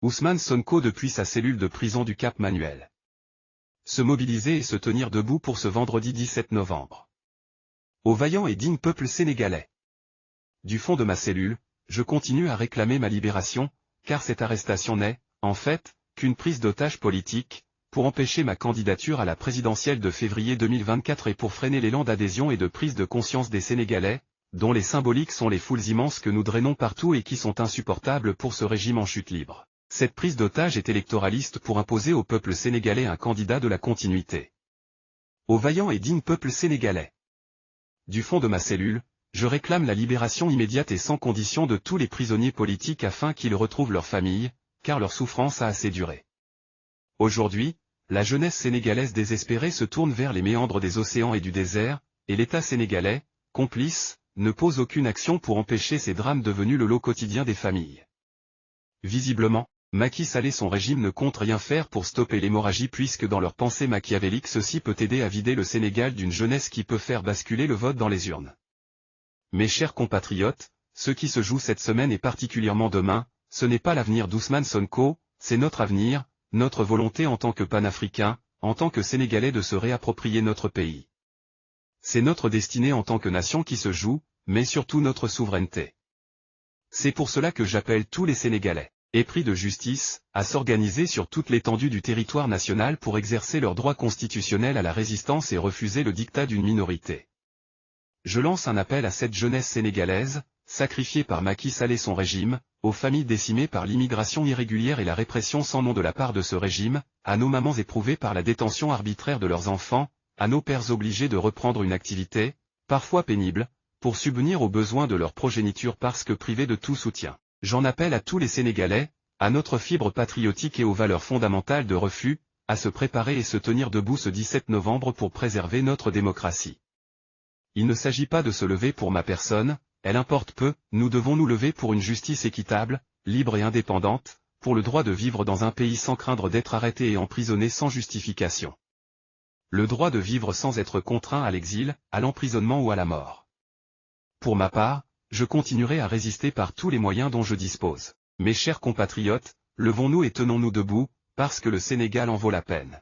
Ousmane Sonko depuis sa cellule de prison du Cap Manuel. Se mobiliser et se tenir debout pour ce vendredi 17 novembre. Au vaillant et digne peuple sénégalais. Du fond de ma cellule, je continue à réclamer ma libération, car cette arrestation n'est, en fait, qu'une prise d'otage politique, pour empêcher ma candidature à la présidentielle de février 2024 et pour freiner l'élan d'adhésion et de prise de conscience des Sénégalais, dont les symboliques sont les foules immenses que nous drainons partout et qui sont insupportables pour ce régime en chute libre. Cette prise d'otage est électoraliste pour imposer au peuple sénégalais un candidat de la continuité. Au vaillant et digne peuple sénégalais. Du fond de ma cellule, je réclame la libération immédiate et sans condition de tous les prisonniers politiques afin qu'ils retrouvent leur famille, car leur souffrance a assez duré. Aujourd'hui, la jeunesse sénégalaise désespérée se tourne vers les méandres des océans et du désert, et l'État sénégalais, complice, ne pose aucune action pour empêcher ces drames devenus le lot quotidien des familles. Visiblement, Macky Sall et son régime ne comptent rien faire pour stopper l'hémorragie puisque dans leur pensée machiavélique ceci peut aider à vider le Sénégal d'une jeunesse qui peut faire basculer le vote dans les urnes. Mes chers compatriotes, ce qui se joue cette semaine et particulièrement demain, ce n'est pas l'avenir d'Ousmane Sonko, c'est notre avenir, notre volonté en tant que panafricains, en tant que Sénégalais de se réapproprier notre pays. C'est notre destinée en tant que nation qui se joue, mais surtout notre souveraineté. C'est pour cela que j'appelle tous les Sénégalais, épris de justice, à s'organiser sur toute l'étendue du territoire national pour exercer leur droit constitutionnel à la résistance et refuser le diktat d'une minorité. Je lance un appel à cette jeunesse sénégalaise, sacrifiée par Macky Sall et son régime, aux familles décimées par l'immigration irrégulière et la répression sans nom de la part de ce régime, à nos mamans éprouvées par la détention arbitraire de leurs enfants, à nos pères obligés de reprendre une activité, parfois pénible, pour subvenir aux besoins de leur progéniture parce que privés de tout soutien. J'en appelle à tous les Sénégalais, à notre fibre patriotique et aux valeurs fondamentales de refus, à se préparer et se tenir debout ce 17 novembre pour préserver notre démocratie. Il ne s'agit pas de se lever pour ma personne, elle importe peu, nous devons nous lever pour une justice équitable, libre et indépendante, pour le droit de vivre dans un pays sans craindre d'être arrêté et emprisonné sans justification. Le droit de vivre sans être contraint à l'exil, à l'emprisonnement ou à la mort. Pour ma part, je continuerai à résister par tous les moyens dont je dispose. Mes chers compatriotes, levons-nous et tenons-nous debout, parce que le Sénégal en vaut la peine.